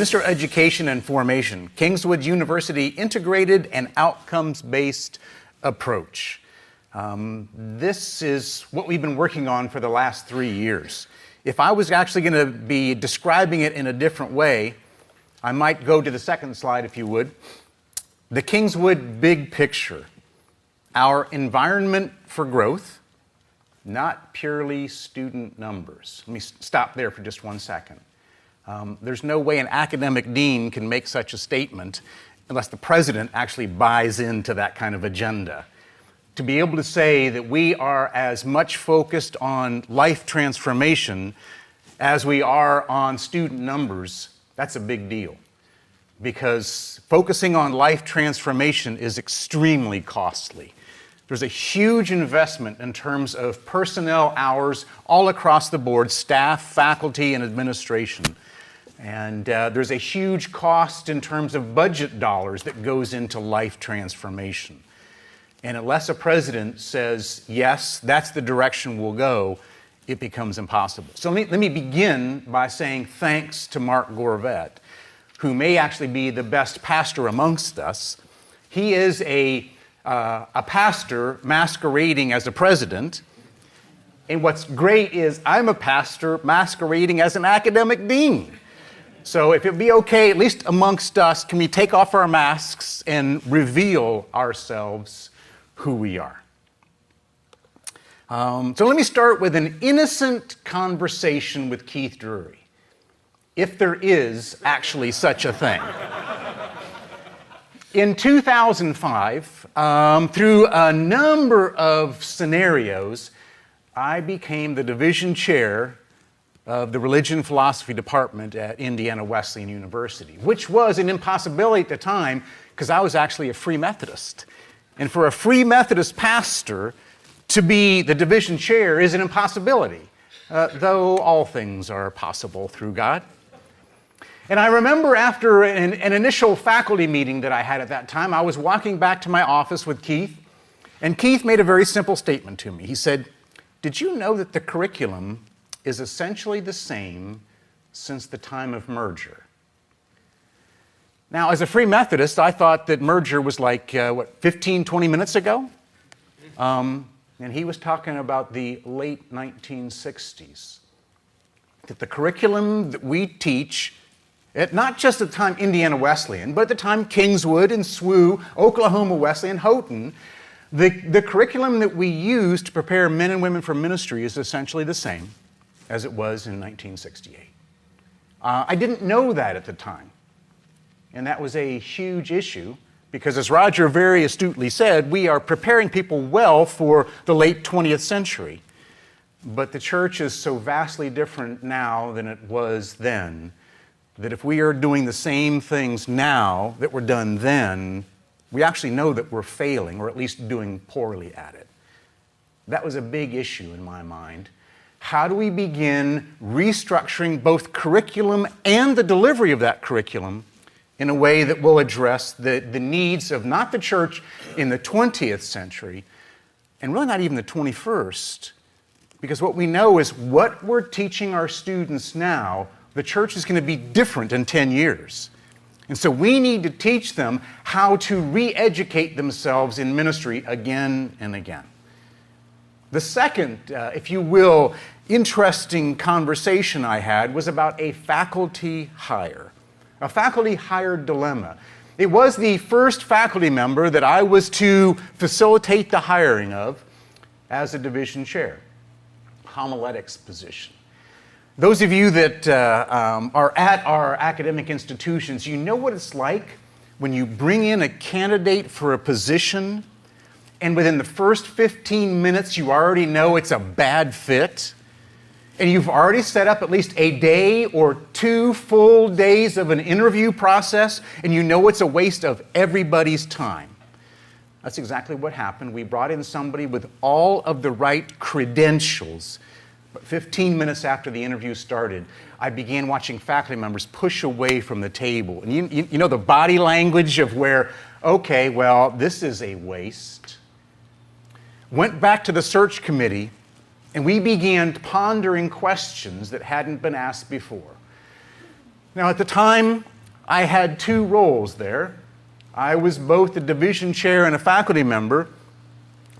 Ministerial Education and Formation, Kingswood University Integrated and Outcomes-Based Approach. This is what we've been working on for the last 3 years. If I was actually going to be describing it in a different way, I might go to the second slide, if you would. The Kingswood big picture, our environment for growth, not purely student numbers. Let me stop there for just 1 second. There's no way an academic dean can make such a statement unless the president actually buys into that kind of agenda. To be able to say that we are as much focused on life transformation as we are on student numbers, that's a big deal. Because focusing on life transformation is extremely costly. There's a huge investment in terms of personnel hours all across the board, staff, faculty, and administration. And there's a huge cost in terms of budget dollars that goes into life transformation. And unless a president says, yes, that's the direction we'll go, it becomes impossible. So let me begin by saying thanks to Mark Gorvet, who may actually be the best pastor amongst us. He is a pastor masquerading as a president. And what's great is I'm a pastor masquerading as an academic dean. So if it'd be okay, at least amongst us, can we take off our masks and reveal ourselves who we are? So let me start with an innocent conversation with Keith Drury, if there is actually such a thing. In 2005, through a number of scenarios, I became the division chair of the Religion Philosophy Department at Indiana Wesleyan University, which was an impossibility at the time because I was actually a Free Methodist. And for a Free Methodist pastor to be the division chair is an impossibility, though all things are possible through God. And I remember after an initial faculty meeting that I had at that time, I was walking back to my office with Keith, and Keith made a very simple statement to me. He said, "Did you know that the curriculum is essentially the same since the time of merger?" Now, as a Free Methodist, I thought that merger was like, 15, 20 minutes ago? And he was talking about the late 1960s. That the curriculum that we teach, not just at the time Indiana Wesleyan, but at the time Kingswood and SWU, Oklahoma Wesleyan, Houghton, the curriculum that we use to prepare men and women for ministry is essentially the same as it was in 1968. I didn't know that at the time. And that was a huge issue because, as Roger very astutely said, we are preparing people well for the late 20th century. But the church is so vastly different now than it was then that if we are doing the same things now that were done then, we actually know that we're failing or at least doing poorly at it. That was a big issue in my mind. How do we begin restructuring both curriculum and the delivery of that curriculum in a way that will address the needs of not the church in the 20th century, and really not even the 21st, because what we know is what we're teaching our students now, the church is going to be different in 10 years. And so we need to teach them how to re-educate themselves in ministry again and again. The second, if you will, interesting conversation I had was about a faculty hire dilemma. It was the first faculty member that I was to facilitate the hiring of as a division chair, homiletics position. Those of you that are at our academic institutions, you know what it's like when you bring in a candidate for a position and within the first 15 minutes you already know it's a bad fit, and you've already set up at least a day or 2 full days of an interview process, and you know it's a waste of everybody's time. That's exactly what happened. We brought in somebody with all of the right credentials, but 15 minutes after the interview started, I began watching faculty members push away from the table. And you know the body language of where, okay, well, this is a waste. Went back to the search committee, and we began pondering questions that hadn't been asked before. Now, at the time, I had two roles there. I was both a division chair and a faculty member,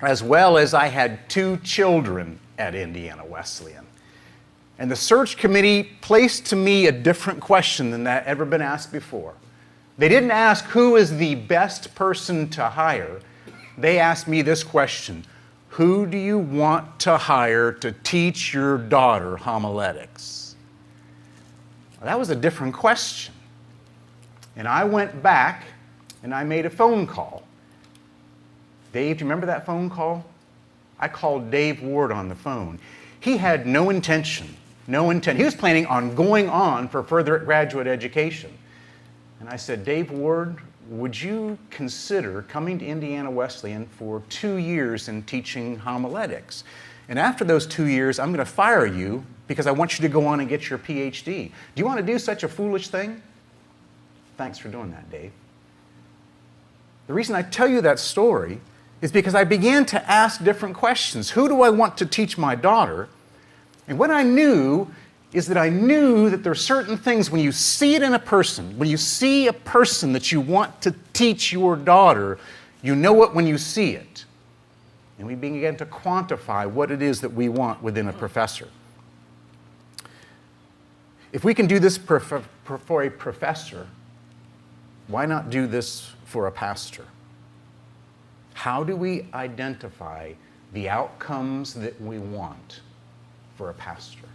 as well as I had two children at Indiana Wesleyan. And the search committee placed to me a different question than that ever been asked before. They didn't ask who is the best person to hire. They asked me this question: who do you want to hire to teach your daughter homiletics? Well, that was a different question. And I went back and I made a phone call. Dave, do you remember that phone call? I called Dave Ward on the phone. He had no intention. He was planning on going on for further graduate education. And I said, Dave Ward, would you consider coming to Indiana Wesleyan for 2 years and teaching homiletics? And after those 2 years, I'm going to fire you because I want you to go on and get your PhD. Do you want to do such a foolish thing? Thanks for doing that, Dave. The reason I tell you that story is because I began to ask different questions. Who do I want to teach my daughter? And what I knew is that I knew that there are certain things when you see it in a person, when you see a person that you want to teach your daughter, you know it when you see it. And we began to quantify what it is that we want within a professor. If we can do this for a professor, why not do this for a pastor? How do we identify the outcomes that we want for a pastor?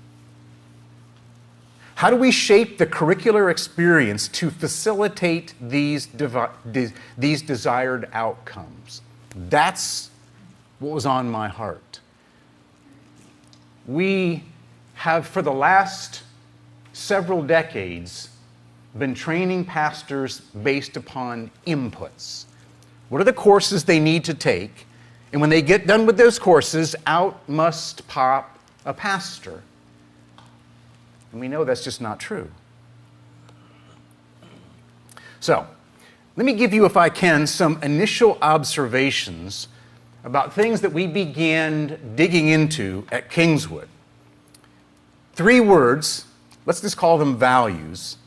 How do we shape the curricular experience to facilitate these desired outcomes? That's what was on my heart. We have, for the last several decades, been training pastors based upon inputs. What are the courses they need to take? And when they get done with those courses, out must pop a pastor. And we know that's just not true. So, let me give you, if I can, some initial observations about things that we began digging into at Kingswood. 3 words, let's just call them values,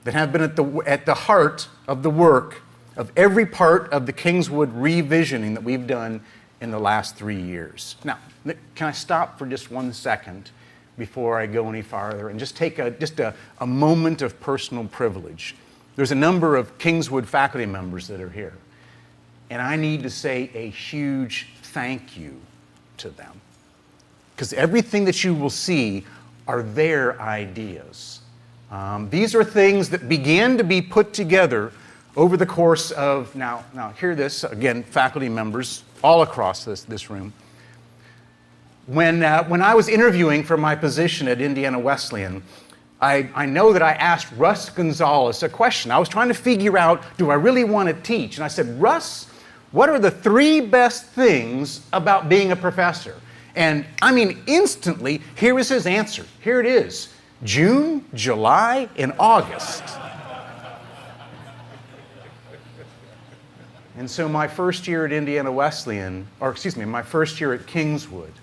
that have been at the heart of the work of every part of the Kingswood revisioning that we've done in the last 3 years. Now, can I stop for just 1 second before I go any farther and just take a moment of personal privilege? There's a number of Kingswood faculty members that are here, and I need to say a huge thank you to them, because everything that you will see are their ideas. These are things that began to be put together over the course of, now hear this, again, faculty members all across this room. When I was interviewing for my position at Indiana Wesleyan, I know that I asked Russ Gonzalez a question. I was trying to figure out, do I really want to teach? And I said, Russ, what are the 3 best things about being a professor? And I mean, instantly, here is his answer. Here it is: June, July, and August. And so my first year at Indiana Wesleyan, my first year at Kingswood,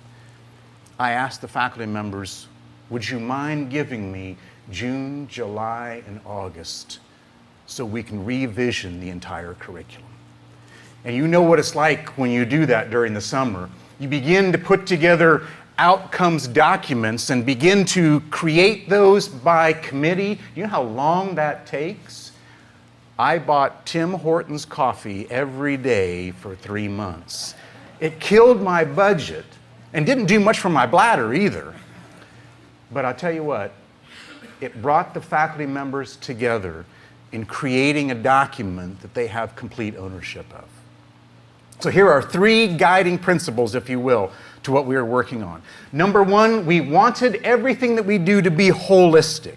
I asked the faculty members, would you mind giving me June, July, and August so we can revision the entire curriculum? And you know what it's like when you do that during the summer. You begin to put together outcomes documents and begin to create those by committee. You know how long that takes? I bought Tim Hortons coffee every day for 3 months. It killed my budget and didn't do much for my bladder either. But I'll tell you what, it brought the faculty members together in creating a document that they have complete ownership of. So here are 3 guiding principles, if you will, to what we are working on. Number 1, we wanted everything that we do to be holistic,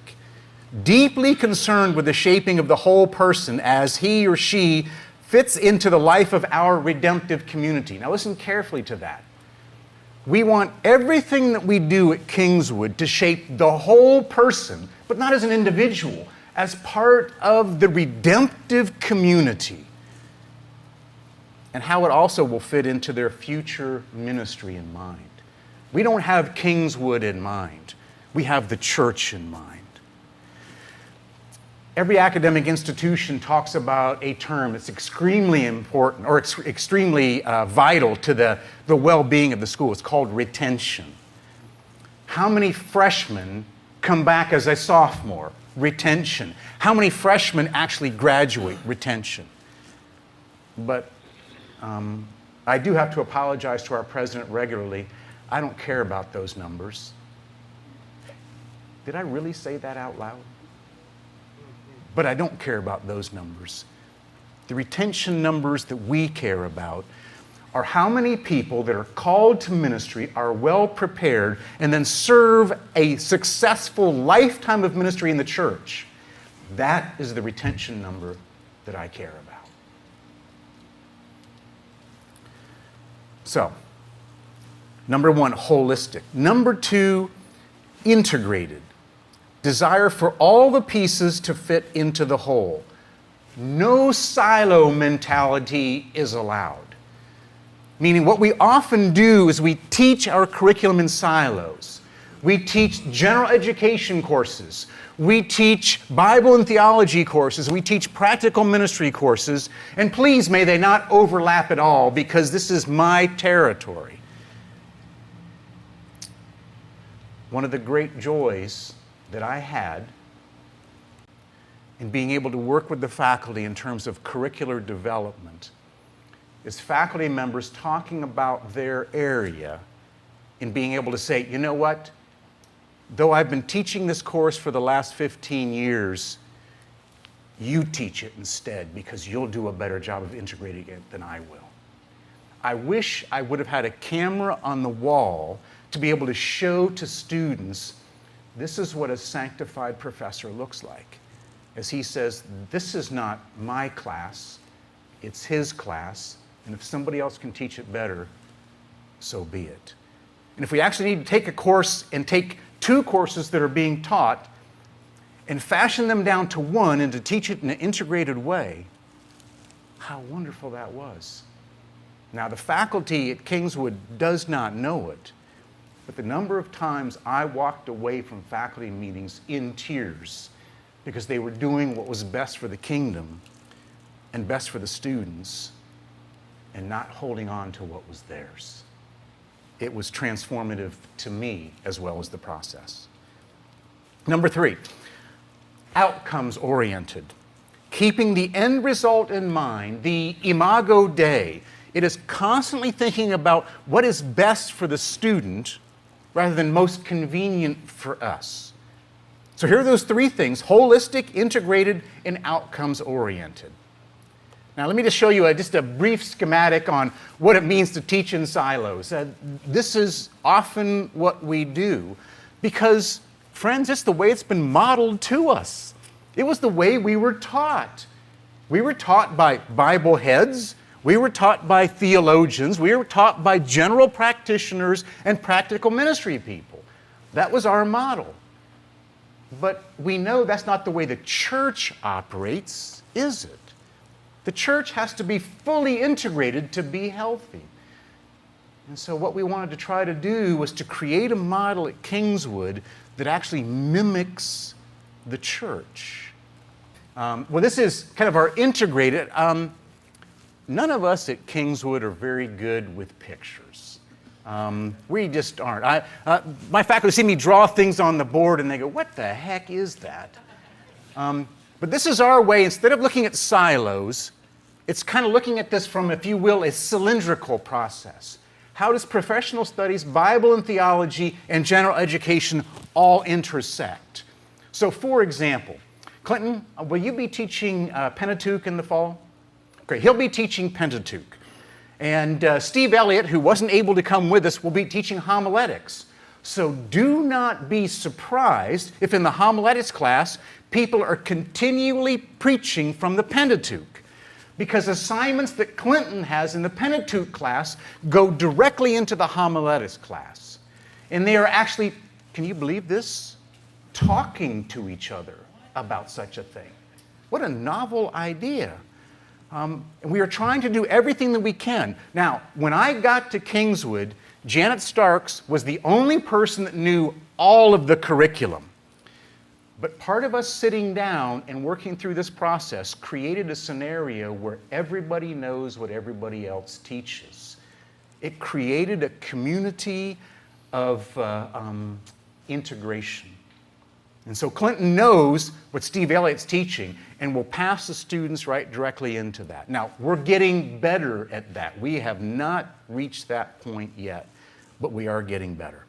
deeply concerned with the shaping of the whole person as he or she fits into the life of our redemptive community. Now listen carefully to that. We want everything that we do at Kingswood to shape the whole person, but not as an individual, as part of the redemptive community, and how it also will fit into their future ministry in mind. We don't have Kingswood in mind. We have the church in mind. Every academic institution talks about a term that's extremely important or extremely vital to the well-being of the school. It's called retention. How many freshmen come back as a sophomore? Retention. How many freshmen actually graduate? Retention. But I do have to apologize to our president regularly. I don't care about those numbers. Did I really say that out loud? But I don't care about those numbers. The retention numbers that we care about are how many people that are called to ministry are well prepared and then serve a successful lifetime of ministry in the church. That is the retention number that I care about. So, number one, holistic. Number two, integrated. Desire for all the pieces to fit into the whole. No silo mentality is allowed. Meaning what we often do is we teach our curriculum in silos. We teach general education courses. We teach Bible and theology courses. We teach practical ministry courses. And please, may they not overlap at all, because this is my territory. One of the great joys that I had in being able to work with the faculty in terms of curricular development is faculty members talking about their area and being able to say, you know what, though I've been teaching this course for the last 15 years, you teach it instead because you'll do a better job of integrating it than I will. I wish I would have had a camera on the wall to be able to show to students, this is what a sanctified professor looks like. As he says, this is not my class, it's his class, and if somebody else can teach it better, so be it. And if we actually need to take a course and take two courses that are being taught and fashion them down to one and to teach it in an integrated way, how wonderful that was. Now, the faculty at Kingswood does not know it, but the number of times I walked away from faculty meetings in tears because they were doing what was best for the kingdom and best for the students and not holding on to what was theirs. It was transformative to me as well as the process. Number three, outcomes oriented. Keeping the end result in mind, the imago Dei. It is constantly thinking about what is best for the student rather than most convenient for us. So here are those three things: holistic, integrated, and outcomes-oriented. Now let me just show you just a brief schematic on what it means to teach in silos. This is often what we do because, friends, it's the way it's been modeled to us. It was the way we were taught. We were taught by Bible heads. We were taught by theologians. We were taught by general practitioners and practical ministry people. That was our model. But we know that's not the way the church operates, is it? The church has to be fully integrated to be healthy. And so what we wanted to try to do was to create a model at Kingswood that actually mimics the church. Well, this is kind of our integrated. None of us at Kingswood are very good with pictures. We just aren't. My faculty see me draw things on the board and they go, what the heck is that? But this is our way. Instead of looking at silos, it's kind of looking at this from, if you will, a cylindrical process. How does professional studies, Bible and theology, and general education all intersect? So, for example, Clinton, will you be teaching Pentateuch in the fall? Great, he'll be teaching Pentateuch. And Steve Elliott, who wasn't able to come with us, will be teaching homiletics. So do not be surprised if in the homiletics class, people are continually preaching from the Pentateuch. Because assignments that Clinton has in the Pentateuch class go directly into the homiletics class. And they are actually, can you believe this? Talking to each other about such a thing. What a novel idea. And we are trying to do everything that we can. Now, when I got to Kingswood, Janet Starks was the only person that knew all of the curriculum. But part of us sitting down and working through this process created a scenario where everybody knows what everybody else teaches. It created a community of integration. And so Clinton knows what Steve Elliott's teaching and will pass the students right directly into that. Now, we're getting better at that. We have not reached that point yet, but we are getting better.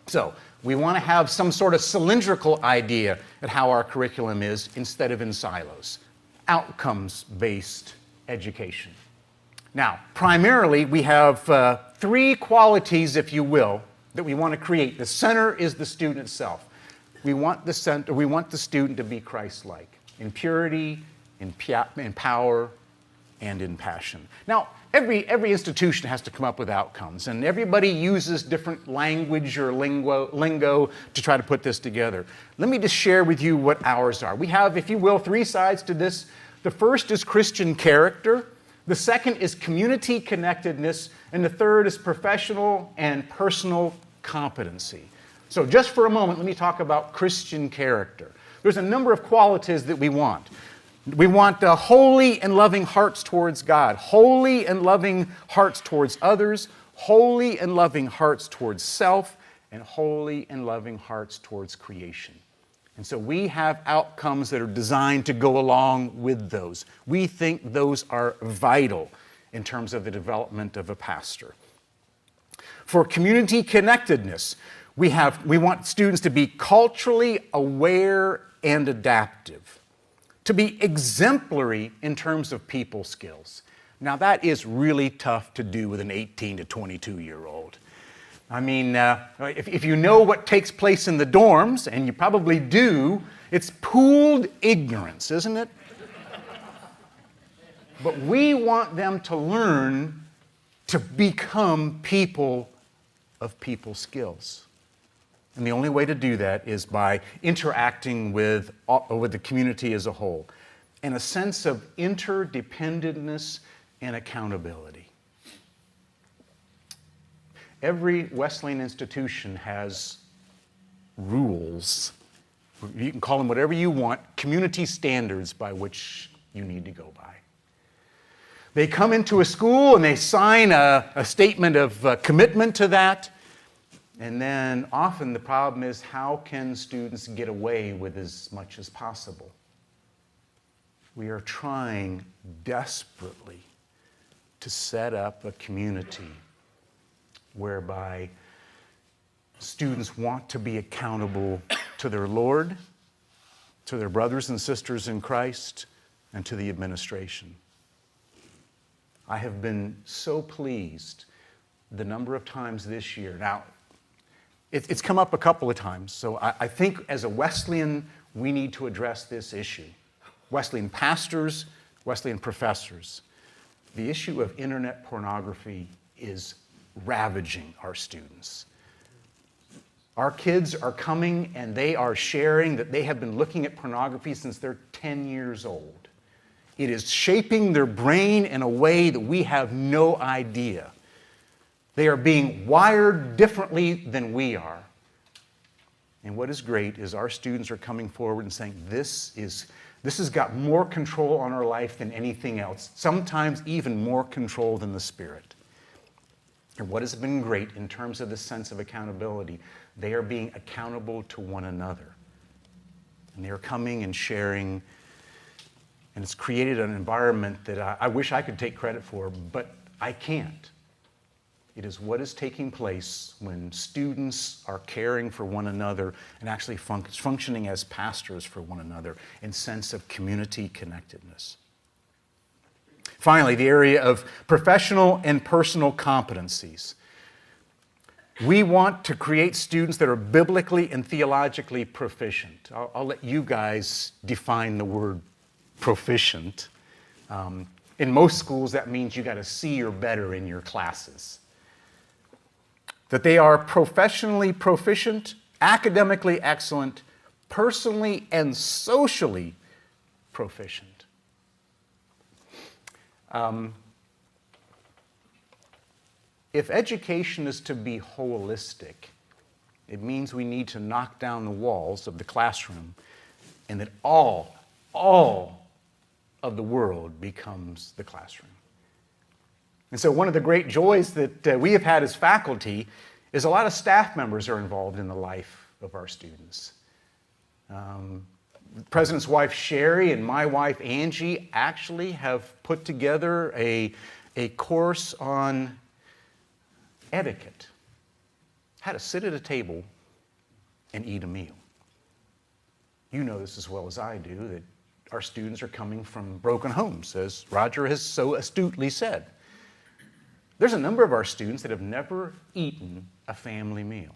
So we want to have some sort of cylindrical idea at how our curriculum is instead of in silos. Outcomes-based education. Now, primarily, we have three qualities, if you will, that we want to create. The center is the student itself. We want the student to be Christ-like in purity, in power, and in passion. Now, every institution has to come up with outcomes, and everybody uses different language or lingo to try to put this together. Let me just share with you what ours are. We have, if you will, three sides to this. The first is Christian character. The second is community connectedness, and the third is professional and personal competency. So just for a moment, let me talk about Christian character. There's a number of qualities that we want. We want holy and loving hearts towards God, holy and loving hearts towards others, holy and loving hearts towards self, and holy and loving hearts towards creation. And so we have outcomes that are designed to go along with those. We think those are vital in terms of the development of a pastor. For community connectedness, we want students to be culturally aware and adaptive, to be exemplary in terms of people skills. Now that is really tough to do with an 18 to 22-year-old. I mean, if you know what takes place in the dorms, and you probably do, it's pooled ignorance, isn't it? But we want them to learn to become people of people skills. And the only way to do that is by interacting with the community as a whole, and a sense of interdependentness and accountability. Every Wesleyan institution has rules. You can call them whatever you want, community standards by which you need to go by. They come into a school and they sign a statement of commitment to that. And then often the problem is, how can students get away with as much as possible? We are trying desperately to set up a community whereby students want to be accountable to their Lord, to their brothers and sisters in Christ, and to the administration. I have been so pleased the number of times this year. Now, it's come up a couple of times, so I think as a Wesleyan, we need to address this issue. Wesleyan pastors, Wesleyan professors. The issue of internet pornography is ravaging our students. Our kids are coming and they are sharing that they have been looking at pornography since they're 10 years old. It is shaping their brain in a way that we have no idea. They are being wired differently than we are. And what is great is our students are coming forward and saying, this has got more control on our life than anything else, sometimes even more control than the Spirit. And what has been great in terms of the sense of accountability, they are being accountable to one another. And they are coming and sharing, and it's created an environment that I wish I could take credit for, but I can't. It is what is taking place when students are caring for one another and actually functioning as pastors for one another in sense of community connectedness. Finally, the area of professional and personal competencies. We want to create students that are biblically and theologically proficient. I'll let you guys define the word proficient. In most schools, that means you got a C or better in your classes. That they are professionally proficient, academically excellent, personally and socially proficient. If education is to be holistic, it means we need to knock down the walls of the classroom and that all of the world becomes the classroom. And so one of the great joys that we have had as faculty is a lot of staff members are involved in the life of our students. The president's wife, Sherry, and my wife, Angie, actually have put together a course on etiquette, how to sit at a table and eat a meal. You know this as well as I do, that our students are coming from broken homes, as Roger has so astutely said. There's a number of our students that have never eaten a family meal.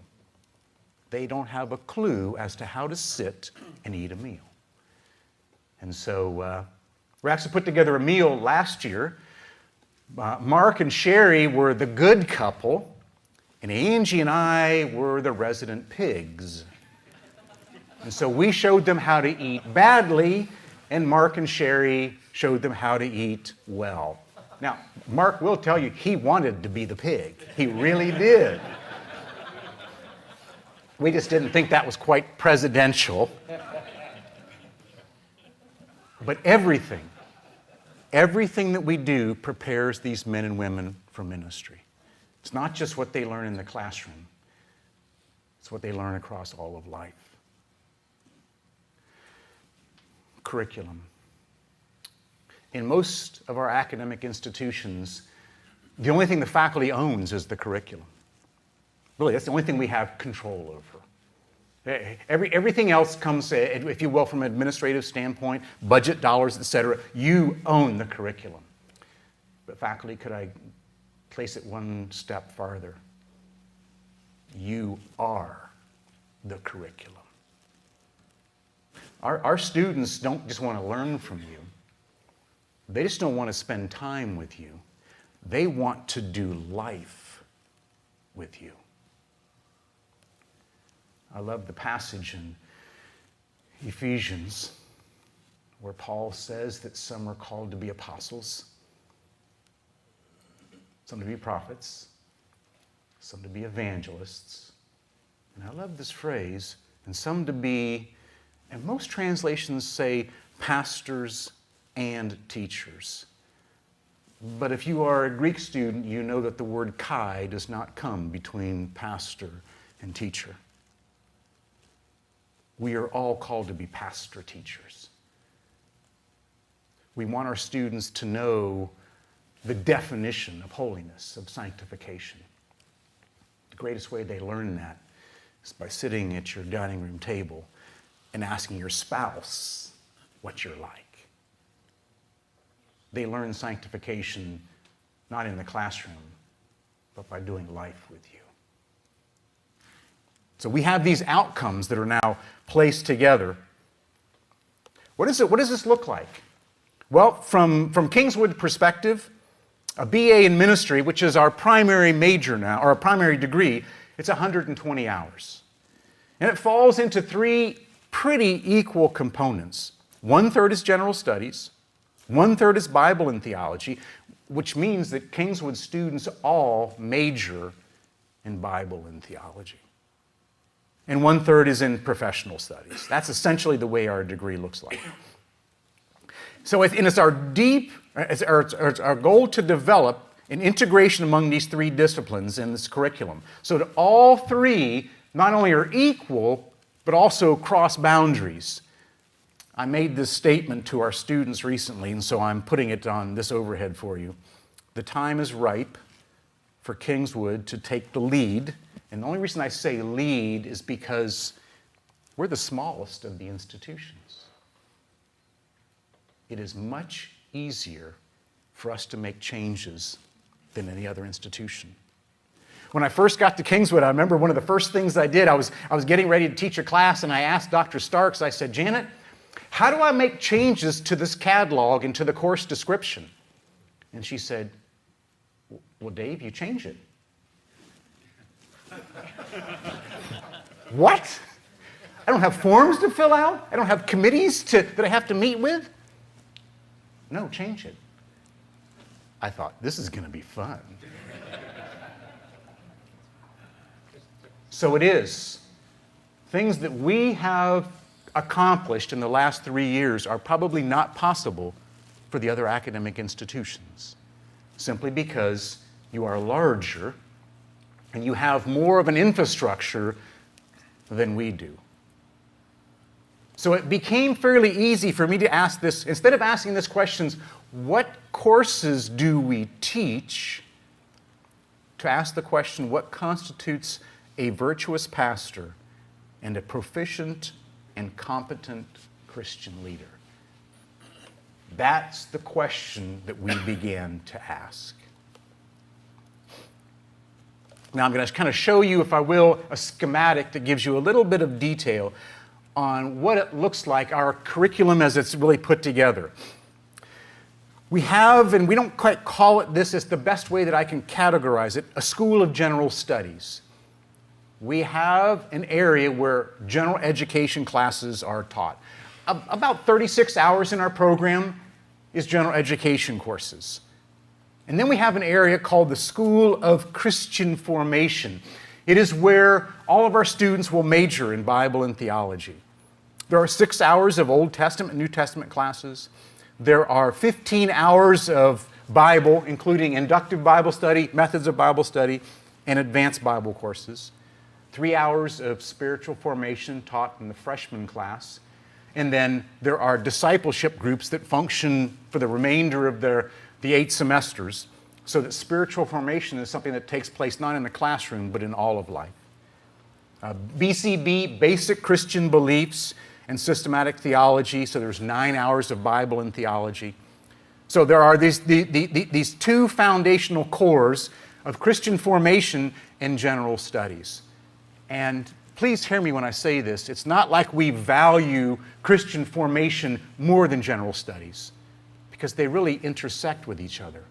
They don't have a clue as to how to sit and eat a meal. And so we actually put together a meal last year. Mark and Sherry were the good couple, and Angie and I were the resident pigs. And so we showed them how to eat badly, and Mark and Sherry showed them how to eat well. Now, Mark will tell you he wanted to be the pig. He really did. We just didn't think that was quite presidential. But everything that we do prepares these men and women for ministry. It's not just what they learn in the classroom. It's what they learn across all of life. Curriculum. In most of our academic institutions, the only thing the faculty owns is the curriculum. Really, that's the only thing we have control over. Everything else comes, if you will, from an administrative standpoint, budget, dollars, etc. You own the curriculum. But faculty, could I place it one step farther? You are the curriculum. Our students don't just want to learn from you. They just don't want to spend time with you. They want to do life with you. I love the passage in Ephesians where Paul says that some are called to be apostles, some to be prophets, some to be evangelists. And I love this phrase, and some to be, and most translations say pastors and teachers. But if you are a Greek student, you know that the word kai does not come between pastor and teacher. We are all called to be pastor teachers. We want our students to know the definition of holiness, of sanctification. The greatest way they learn that is by sitting at your dining room table and asking your spouse what you're like. They learn sanctification not in the classroom, but by doing life with you. So we have these outcomes that are now placed together. What does this look like? Well, from Kingswood perspective, a BA in ministry, which is our primary major now, or our primary degree, it's 120 hours. And it falls into three pretty equal components. 1/3 is general studies, 1/3 is Bible and theology, which means that Kingswood students all major in Bible and theology. And 1/3 is in professional studies. That's essentially the way our degree looks like. So it's our goal to develop an integration among these three disciplines in this curriculum, so that all three not only are equal, but also cross boundaries. I made this statement to our students recently, and so I'm putting it on this overhead for you. The time is ripe for Kingswood to take the lead. And the only reason I say lead is because we're the smallest of the institutions. It is much easier for us to make changes than any other institution. When I first got to Kingswood, I remember one of the first things I did, I was getting ready to teach a class, and I asked Dr. Starks, I said, Janet, how do I make changes to this catalog and to the course description? And she said, well, Dave, you change it. What? I don't have forms to fill out? I don't have committees that I have to meet with? No, change it. I thought, this is going to be fun. So it is. Things that we have accomplished in the last 3 years are probably not possible for the other academic institutions, simply because you are larger and you have more of an infrastructure than we do. So it became fairly easy for me to ask this, instead of asking this question, what courses do we teach, to ask the question, what constitutes a virtuous pastor and a proficient and competent Christian leader? That's the question that we began to ask. Now I'm going to kind of show you, if I will, a schematic that gives you a little bit of detail on what it looks like, our curriculum as it's really put together. We have, and we don't quite call it this, it's the best way that I can categorize it, a School of General Studies. We have an area where general education classes are taught. About 36 hours in our program is general education courses. And then we have an area called the School of Christian Formation. It is where all of our students will major in Bible and theology. There are 6 hours of Old Testament and New Testament classes. There are 15 hours of Bible, including inductive Bible study, methods of Bible study, and advanced Bible courses. 3 hours of spiritual formation taught in the freshman class. And then there are discipleship groups that function for the remainder of the 8 semesters, so that spiritual formation is something that takes place not in the classroom, but in all of life. BCB, Basic Christian Beliefs and Systematic Theology, so there's 9 hours of Bible and theology. So there are these 2 foundational cores of Christian formation and general studies. And please hear me when I say this. It's not like we value Christian formation more than general studies, because they really intersect with each other.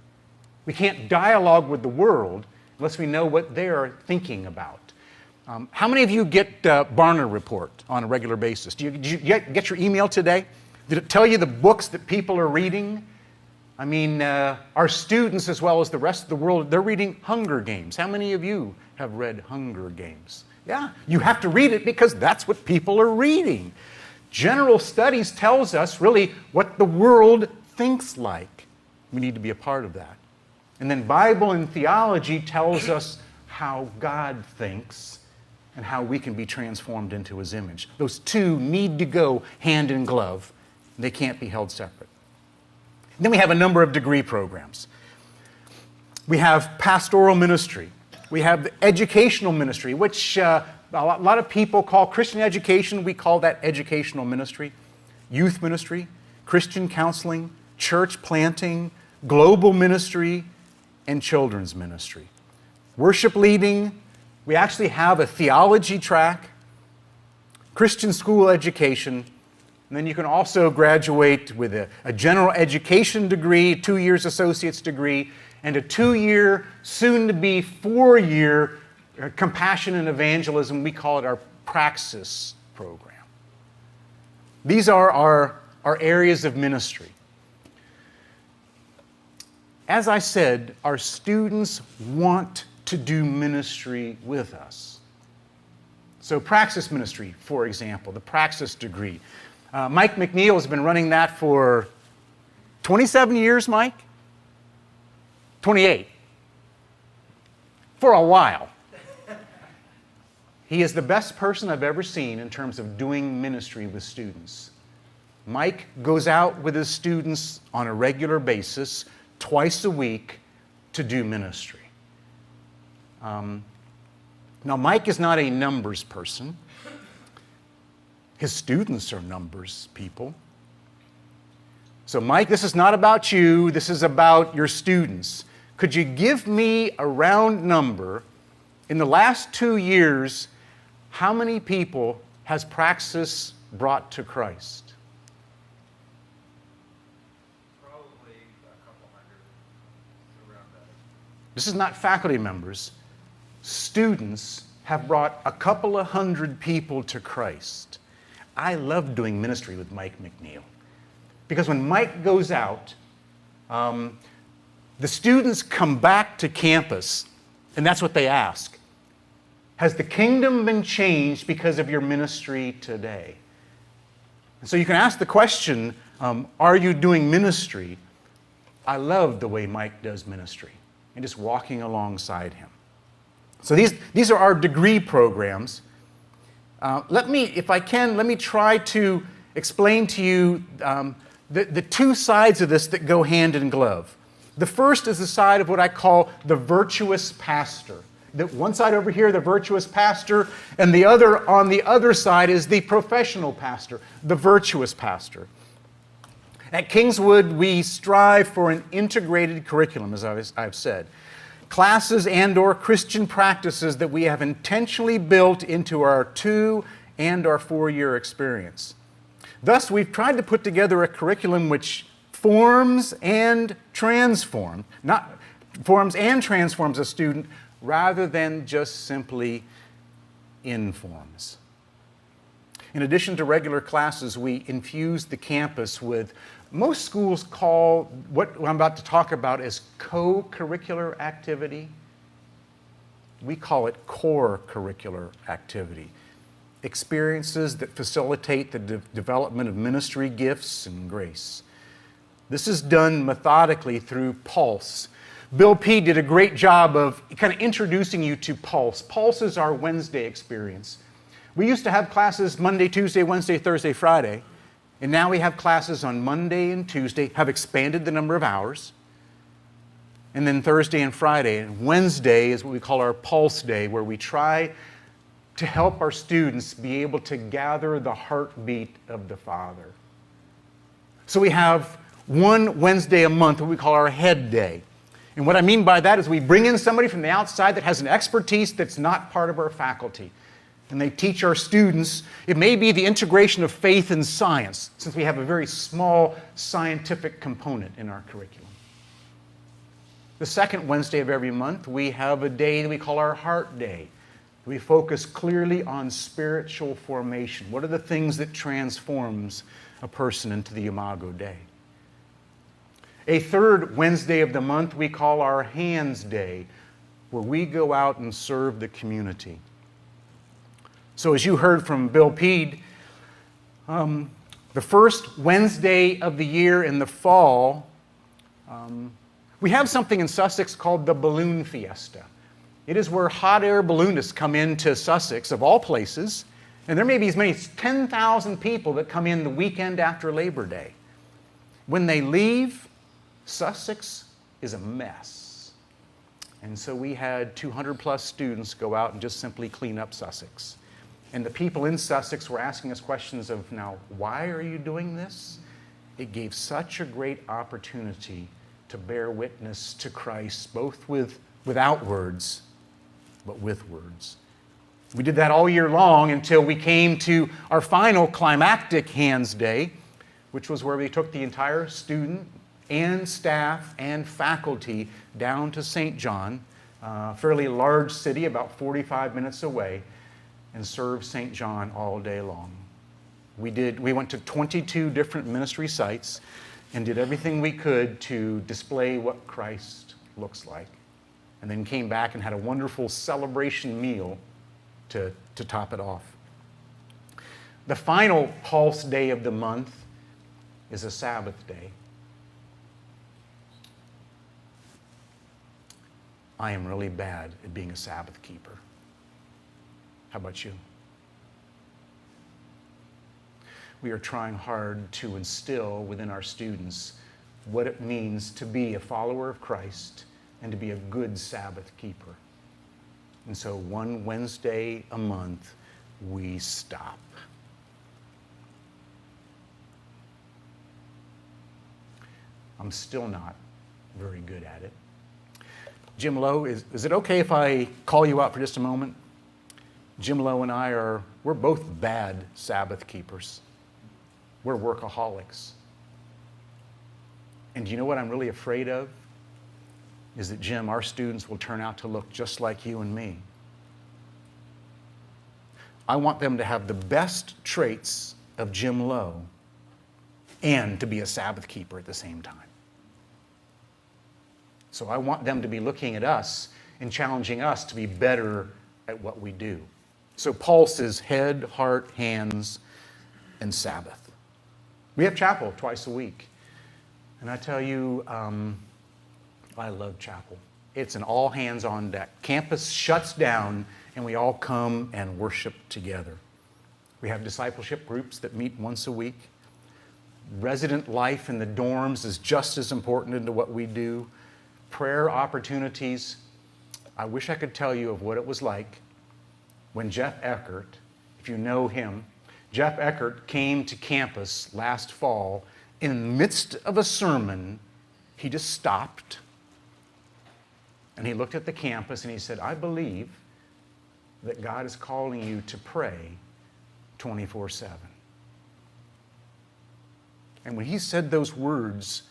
We can't dialogue with the world unless we know what they're thinking about. How many of you get Barna Report on a regular basis? Did you get your email today? Did it tell you the books that people are reading? I mean, our students, as well as the rest of the world, they're reading Hunger Games. How many of you have read Hunger Games? Yeah, you have to read it because that's what people are reading. General studies tells us really what the world thinks like. We need to be a part of that. And then Bible and theology tells us how God thinks and how we can be transformed into His image. Those two need to go hand in glove. They can't be held separate. Then we have a number of degree programs. We have pastoral ministry. We have the educational ministry, which a lot of people call Christian education. We call that educational ministry. Youth ministry, Christian counseling, church planting, global ministry, and children's ministry. Worship leading. We actually have a theology track, Christian school education, and then you can also graduate with a general education degree, 2 years associate's degree, and a 2-year, soon-to-be 4-year compassion and evangelism. We call it our Praxis program. These are our areas of ministry. As I said, our students want to do ministry with us. So Praxis ministry, for example, the Praxis degree. Mike McNeil has been running that for 27 years, Mike? 28. For a while. He is the best person I've ever seen in terms of doing ministry with students. Mike goes out with his students on a regular basis, twice a week, to do ministry. Now, Mike is not a numbers person. His students are numbers people. So, Mike, this is not about you. This is about your students. Could you give me a round number? In the last 2 years, how many people has Praxis brought to Christ? Probably a couple hundred, around that. This is not faculty members. Students have brought a couple of hundred people to Christ. I love doing ministry with Mike McNeil, because when Mike goes out, the students come back to campus, and that's what they ask. Has the kingdom been changed because of your ministry today? So you can ask the question, are you doing ministry? I love the way Mike does ministry and just walking alongside him. So these are our degree programs. Let me try to explain to you the two sides of this that go hand in glove. The first is the side of what I call the virtuous pastor. One side over here, the virtuous pastor, and the other on the other side is the professional pastor, the virtuous pastor. At Kingswood, we strive for an integrated curriculum, as I've said. Classes and/or Christian practices that we have intentionally built into our 2- and our 4-year experience. Thus, we've tried to put together a curriculum which forms and transforms a student rather than just simply informs. In addition to regular classes, we infuse the campus with, most schools call what I'm about to talk about as co-curricular activity. We call it core curricular activity. Experiences that facilitate the development of ministry gifts and grace. This is done methodically through Pulse. Bill P. did a great job of kind of introducing you to Pulse. Pulse is our Wednesday experience. We used to have classes Monday, Tuesday, Wednesday, Thursday, Friday, and now we have classes on Monday and Tuesday, have expanded the number of hours, and then Thursday and Friday. And Wednesday is what we call our Pulse Day, where we try to help our students be able to gather the heartbeat of the Father. So we have one Wednesday a month, what we call our Head Day. And what I mean by that is we bring in somebody from the outside that has an expertise that's not part of our faculty. And they teach our students. It may be the integration of faith and science, since we have a very small scientific component in our curriculum. The second Wednesday of every month, we have a day that we call our Heart Day. We focus clearly on spiritual formation. What are the things that transforms a person into the Imago Dei? A third Wednesday of the month we call our Hands Day, where we go out and serve the community. So as you heard from Bill Peed, the first Wednesday of the year in the fall, we have something in Sussex called the Balloon Fiesta. It is where hot air balloonists come into Sussex, of all places, and there may be as many as 10,000 people that come in the weekend after Labor Day. When they leave, Sussex is a mess. And so we had 200 plus students go out and just simply clean up Sussex. And the people in Sussex were asking us questions of, now, why are you doing this? It gave such a great opportunity to bear witness to Christ, both without words, but with words. We did that all year long until we came to our final climactic Hands Day, which was where we took the entire student and staff and faculty down to St. John, a fairly large city about 45 minutes away, and served St. John all day long. We went to 22 different ministry sites and did everything we could to display what Christ looks like, and then came back and had a wonderful celebration meal to top it off. The final Pulse Day of the month is a Sabbath day. I am really bad at being a Sabbath keeper. How about you? We are trying hard to instill within our students what it means to be a follower of Christ and to be a good Sabbath keeper. And so one Wednesday a month, we stop. I'm still not very good at it. Jim Lowe, is it okay if I call you out for just a moment? Jim Lowe and I we're both bad Sabbath keepers. We're workaholics. And do you know what I'm really afraid of? Is that, Jim, our students will turn out to look just like you and me. I want them to have the best traits of Jim Lowe and to be a Sabbath keeper at the same time. So I want them to be looking at us and challenging us to be better at what we do. So Pulse is head, heart, hands, and Sabbath. We have chapel twice a week. And I tell you, I love chapel. It's an all hands on deck. Campus shuts down and we all come and worship together. We have discipleship groups that meet once a week. Resident life in the dorms is just as important into what we do. Prayer opportunities. I wish I could tell you of what it was like when Jeff Eckert, if you know him, Jeff Eckert came to campus last fall. In the midst of a sermon, he just stopped and he looked at the campus and he said, I believe that God is calling you to pray 24/7. And when he said those words,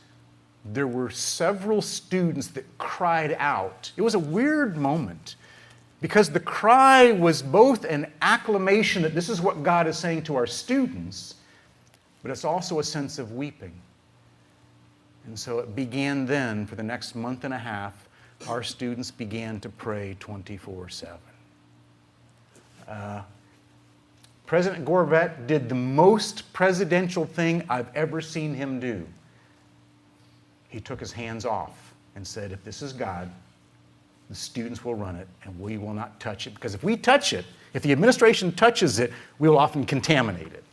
there were several students that cried out. It was a weird moment because the cry was both an acclamation that this is what God is saying to our students, but it's also a sense of weeping. And so it began then, for the next month and a half, our students began to pray 24/7. President Gorvet did the most presidential thing I've ever seen him do. He took his hands off and said, if this is God, the students will run it and we will not touch it. Because if we touch it, if the administration touches it, we will often contaminate it.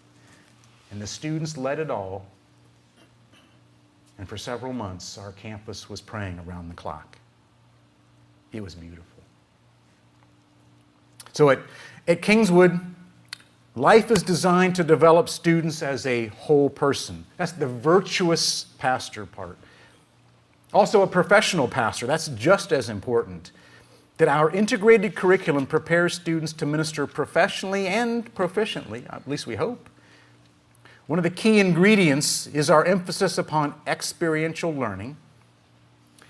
And the students led it all. And for several months, our campus was praying around the clock. It was beautiful. So at Kingswood, life is designed to develop students as a whole person. That's the virtuous pastor part. Also a professional pastor, that's just as important. That our integrated curriculum prepares students to minister professionally and proficiently, at least we hope. One of the key ingredients is our emphasis upon experiential learning.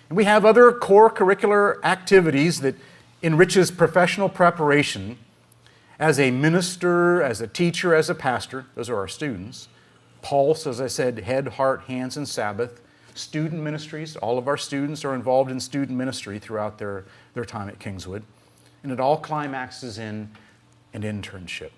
And we have other core curricular activities that enriches professional preparation as a minister, as a teacher, as a pastor. Those are our students. Pulse, as I said, head, heart, hands, and Sabbath. Student ministries. All of our students are involved in student ministry throughout their time at Kingswood. And it all climaxes in an internship.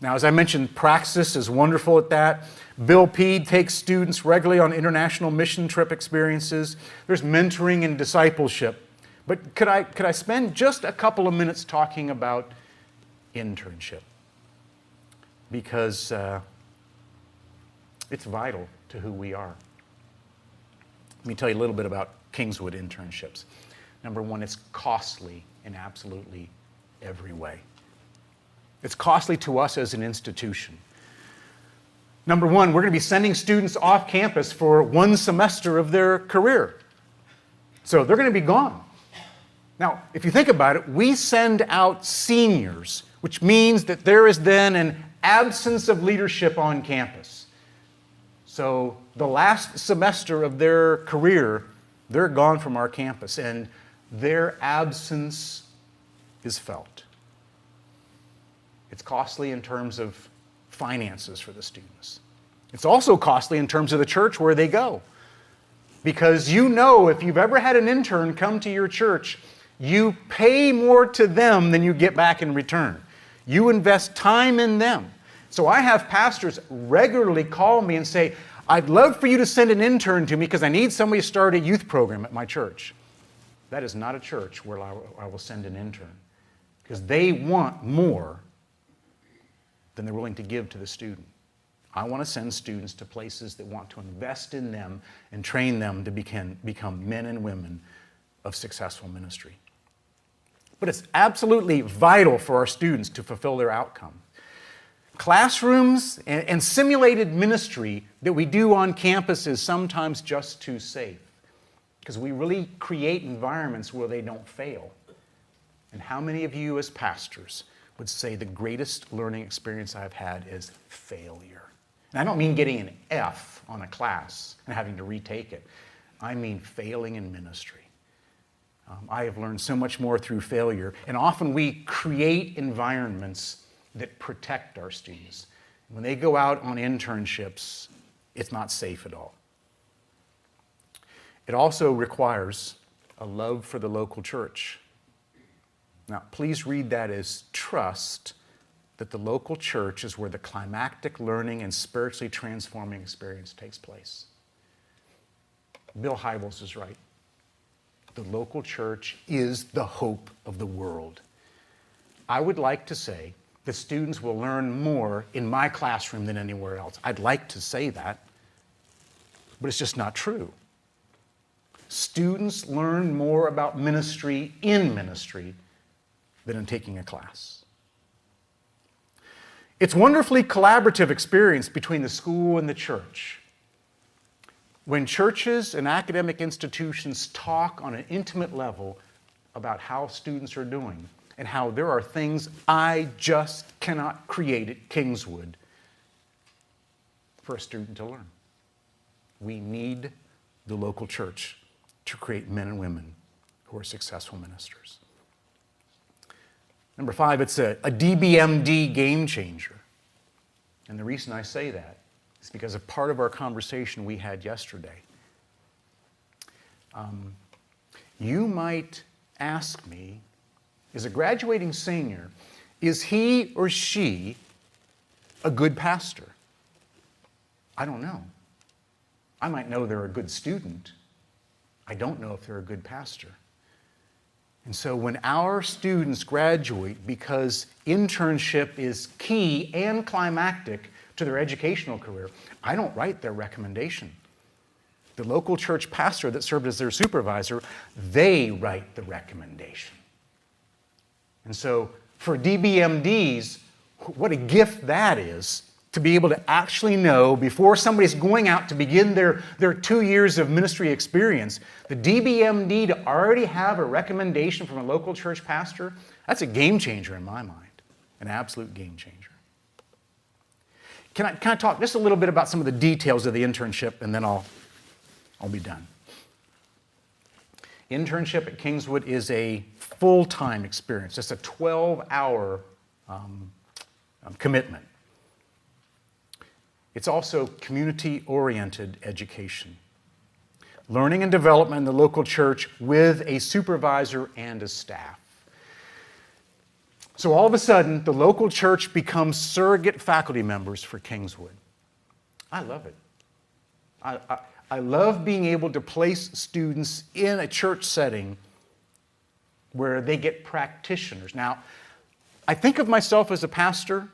Now, as I mentioned, Praxis is wonderful at that. Bill Peed takes students regularly on international mission trip experiences. There's mentoring and discipleship. But could I spend just a couple of minutes talking about internship? Because it's vital to who we are. Let me tell you a little bit about Kingswood internships. Number one, it's costly in absolutely every way. It's costly to us as an institution. Number one, we're going to be sending students off campus for one semester of their career. So they're going to be gone. Now, if you think about it, we send out seniors, which means that there is then an absence of leadership on campus. So the last semester of their career, they're gone from our campus, and their absence is felt. It's costly in terms of finances for the students. It's also costly in terms of the church where they go. Because you know, if you've ever had an intern come to your church, you pay more to them than you get back in return. You invest time in them. So I have pastors regularly call me and say, I'd love for you to send an intern to me because I need somebody to start a youth program at my church. That is not a church where I will send an intern. Because they want more than they're willing to give to the student. I want to send students to places that want to invest in them and train them to become men and women of successful ministry. But it's absolutely vital for our students to fulfill their outcome. Classrooms and simulated ministry that we do on campus is sometimes just too safe because we really create environments where they don't fail. And how many of you as pastors would say the greatest learning experience I've had is failure? And I don't mean getting an F on a class and having to retake it. I mean failing in ministry. I have learned so much more through failure. And often we create environments that protect our students. When they go out on internships, it's not safe at all. It also requires a love for the local church. Now, please read that as trust that the local church is where the climactic learning and spiritually transforming experience takes place. Bill Hybels is right. The local church is the hope of the world. I would like to say that students will learn more in my classroom than anywhere else. I'd like to say that, but it's just not true. Students learn more about ministry in ministry than in taking a class. It's a wonderfully collaborative experience between the school and the church. When churches and academic institutions talk on an intimate level about how students are doing and how there are things I just cannot create at Kingswood for a student to learn. We need the local church to create men and women who are successful ministers. Number 5, it's a DBMD game changer. And the reason I say that is because of part of our conversation we had yesterday. You might ask me, as a graduating senior, is he or she a good pastor? I don't know. I might know they're a good student. I don't know if they're a good pastor. And so when our students graduate, because internship is key and climactic to their educational career, I don't write their recommendation. The local church pastor that served as their supervisor, they write the recommendation. And so for DBMDs, what a gift that is to be able to actually know before somebody's going out to begin their 2 years of ministry experience, the DBMD to already have a recommendation from a local church pastor, that's a game changer in my mind, an absolute game changer. Can I talk just a little bit about some of the details of the internship, and then I'll be done. Internship at Kingswood is a full-time experience. It's a 12-hour commitment. It's also community-oriented education. Learning and development in the local church with a supervisor and a staff. So all of a sudden, the local church becomes surrogate faculty members for Kingswood. I love it. I love being able to place students in a church setting where they get practitioners. Now, I think of myself as a pastor,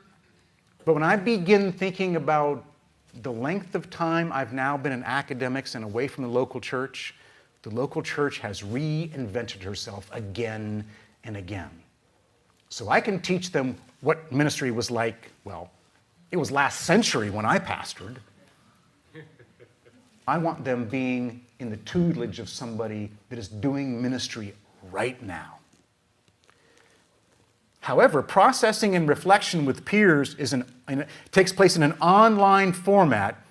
but when I begin thinking about the length of time I've now been in academics and away from the local church has reinvented herself again and again. So I can teach them what ministry was like, well, it was last century when I pastored. I want them being in the tutelage of somebody that is doing ministry right now. However, processing and reflection with peers takes place in an online format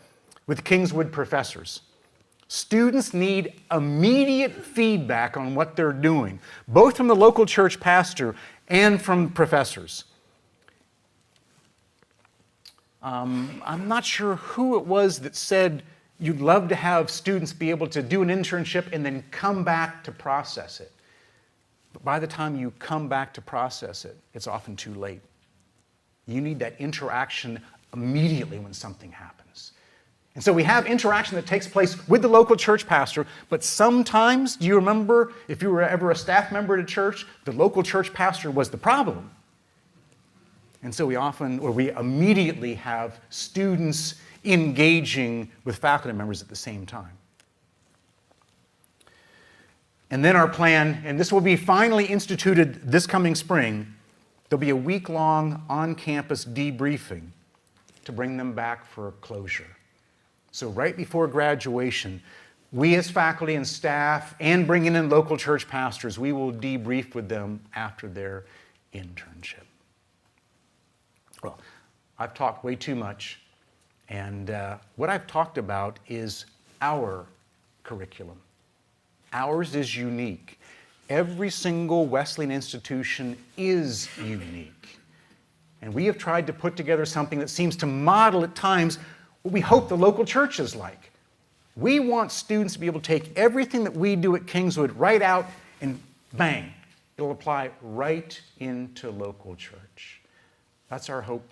with Kingswood professors. Students need immediate feedback on what they're doing, both from the local church pastor and from professors. I'm not sure who it was that said you'd love to have students be able to do an internship and then come back to process it. But by the time you come back to process it, it's often too late. You need that interaction immediately when something happens. And so we have interaction that takes place with the local church pastor, but sometimes, do you remember, if you were ever a staff member at a church, the local church pastor was the problem. And so we immediately have students engaging with faculty members at the same time. And then our plan, and this will be finally instituted this coming spring, there'll be a week-long on-campus debriefing to bring them back for closure. So right before graduation, we as faculty and staff, and bringing in local church pastors, we will debrief with them after their internship. Well, I've talked way too much, and what I've talked about is our curriculum. Ours is unique. Every single Wesleyan institution is unique. And we have tried to put together something that seems to model at times what we hope the local church is like. We want students to be able to take everything that we do at Kingswood right out and bang, it'll apply right into local church. That's our hope.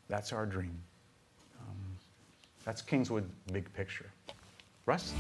That's our dream. That's Kingswood big picture. Russ?